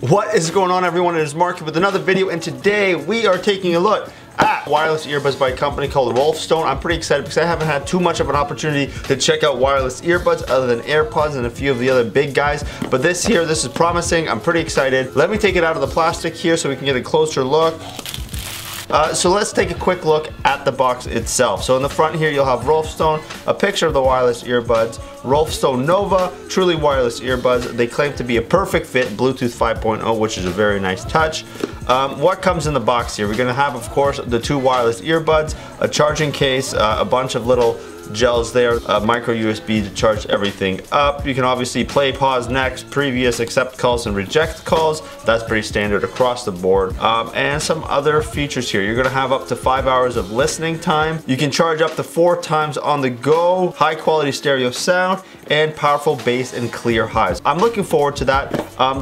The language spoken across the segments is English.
What is going on, everyone? It is Mark with another video, and today we are taking a look at wireless earbuds by a company called Rolfstone. I'm pretty excited because I haven't had too much of an opportunity to check out wireless earbuds other than AirPods and a few of the other big guys. But this is promising. I'm pretty excited. Let me take it out of the plastic here so we can get a closer look. So let's take a quick look at the box itself. So in the front here you'll have Rolfstone, a picture of the wireless earbuds, Roflstone Nova, truly wireless earbuds. They claim to be a perfect fit, Bluetooth 5.0, which is a very nice touch. What comes in the box here? We're gonna have, of course, the two wireless earbuds, a charging case, a bunch of little gels there, a micro USB to charge everything up. You can obviously play, pause, next, previous, accept calls and reject calls. That's pretty standard across the board. And some other features here. You're gonna have up to 5 hours of listening time. You can charge up to 4 times on the go, high quality stereo sound, and powerful bass and clear highs. I'm looking forward to that.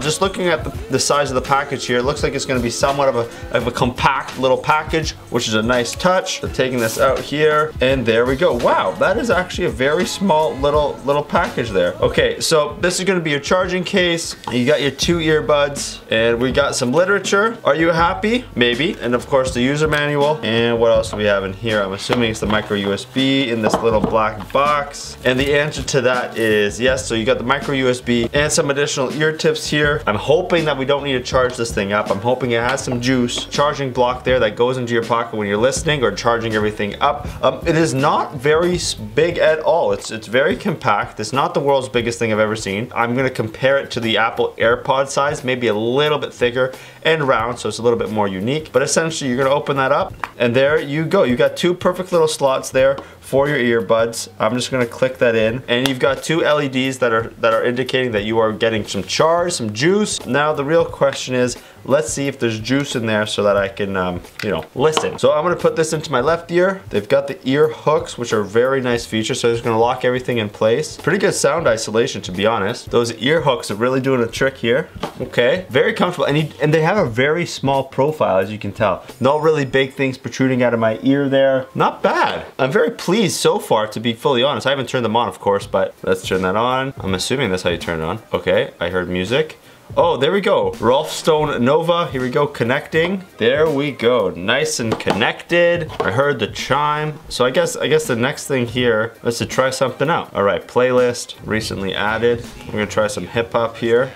Just looking at the size of the package here, it looks like it's gonna be somewhat of a compact little package, which is a nice touch. So taking this out here, and there we go. Wow, that is actually a very small little package there. Okay, so this is gonna be your charging case. You got your 2 earbuds, and we got some literature. Are you happy? Maybe. And of course the user manual. And what else do we have in here? I'm assuming it's the micro USB in this little black box. And the answer to that is yes. So you got the micro USB and some additional ear tips here. I'm hoping that we don't need to charge this thing up. I'm hoping it has some juice. Charging block there that goes into your pocket when you're listening or charging everything up. It is not very big at all. It's very compact. It's not the world's biggest thing I've ever seen. I'm gonna compare it to the Apple AirPod size, maybe a little bit thicker and round, so it's a little bit more unique. But essentially you're gonna open that up and there you go. You got 2 perfect little slots there for your earbuds. I'm just gonna click that in, and you've got 2 LEDs that are indicating that you are getting some charge, some juice. Now the real question is, let's see if there's juice in there so that I can, you know, listen. So I'm gonna put this into my left ear. They've got the ear hooks, which are a very nice feature. So it's gonna lock everything in place. Pretty good sound isolation, to be honest. Those ear hooks are really doing a trick here. Okay, very comfortable, and they have a very small profile, as you can tell. No really big things protruding out of my ear there. Not bad. I'm very pleased so far, to be fully honest. I haven't turned them on, of course, but let's turn that on. I'm assuming that's how you turn it on. Okay, I heard music. Oh, there we go. Roflstone Nova. Here we go, connecting. There we go. Nice and connected. I heard the chime. So I guess the next thing here is to try something out. All right, playlist recently added. I'm gonna try some hip hop here.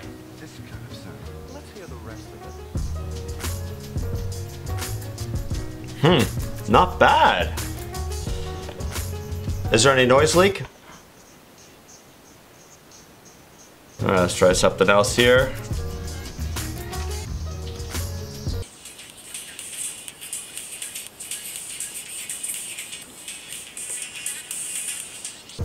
Not bad. Is there any noise leak? All right, let's try something else here.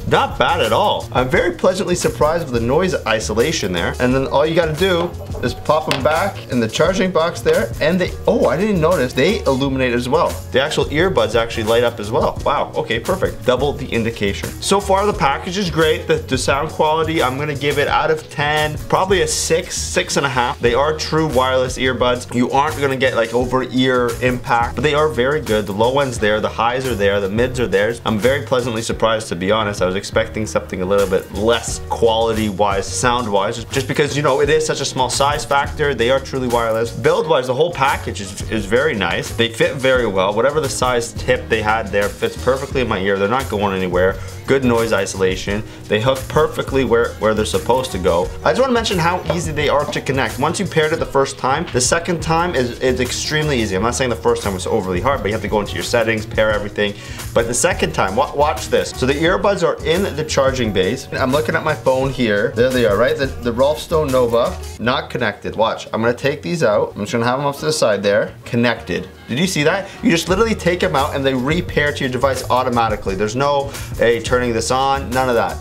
Not bad at all. I'm very pleasantly surprised with the noise isolation there. And then all you gotta do is pop them back in the charging box there, and oh, I didn't notice, they illuminate as well. The actual earbuds actually light up as well. Wow, okay, perfect. Double the indication. So far the package is great. The sound quality, I'm gonna give it out of 10, probably a 6.5. They are true wireless earbuds. You aren't gonna get like over ear impact, but they are very good. The low end's there, the highs are there, the mids are there. I'm very pleasantly surprised, to be honest. I was expecting something a little bit less quality-wise, sound-wise, just because, you know, it is such a small size factor. They are truly wireless. Build-wise, the whole package is very nice. They fit very well. Whatever the size tip they had there fits perfectly in my ear. They're not going anywhere. Good noise isolation. They hook perfectly where they're supposed to go. I just want to mention how easy they are to connect. Once you paired it the first time, the second time is extremely easy. I'm not saying the first time was overly hard, but you have to go into your settings, pair everything. But the second time, watch this. So the earbuds are in the charging base. I'm looking at my phone here. There they are, right? The Roflstone Nova, not connected. Watch, I'm gonna take these out. I'm just gonna have them up to the side there. Connected. Did you see that? You just literally take them out and they repair to your device automatically. There's no, hey, turning this on, none of that.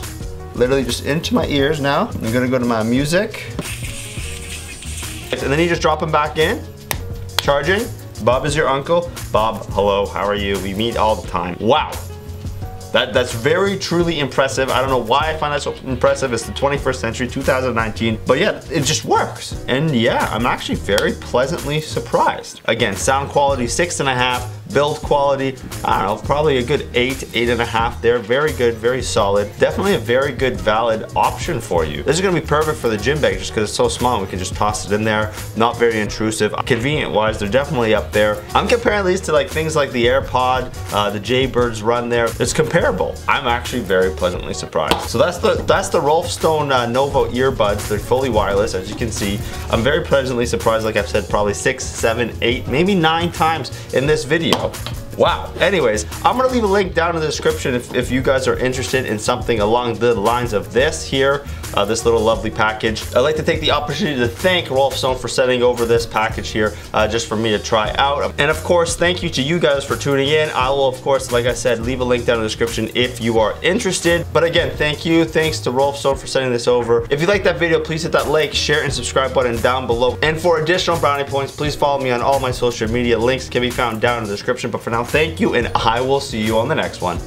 Literally just into my ears now. I'm gonna go to my music. And then you just drop them back in, charging. Bob is your uncle. Bob, hello, how are you? We meet all the time. Wow. That's very truly impressive. I don't know why I find that so impressive. It's the 21st century, 2019. But yeah, it just works. And yeah, I'm actually very pleasantly surprised. Again, sound quality 6.5. Build quality, I don't know, probably a good 8, 8.5 there. Very good, very solid. Definitely a very good valid option for you. This is gonna be perfect for the gym bag just because it's so small. We can just toss it in there. Not very intrusive. Convenient wise, they're definitely up there. I'm comparing these to like things like the AirPod, the Jaybirds Run there. It's comparable. I'm actually very pleasantly surprised. So that's the Roflstone Nova earbuds. They're fully wireless, as you can see. I'm very pleasantly surprised, like I've said probably 6, 7, 8, maybe 9 times in this video. Wow. Anyways, I'm gonna leave a link down in the description if you guys are interested in something along the lines of this here, this little lovely package. I'd like to take the opportunity to thank Rolfstone for sending over this package here just for me to try out. And of course, thank you to you guys for tuning in. I will, of course, like I said, leave a link down in the description if you are interested. But again, thank you. Thanks to Rolfstone for sending this over. If you like that video, please hit that like, share, and subscribe button down below. And for additional brownie points, please follow me on all my social media. Links can be found down in the description. But for now, thank you, and I will see you on the next one.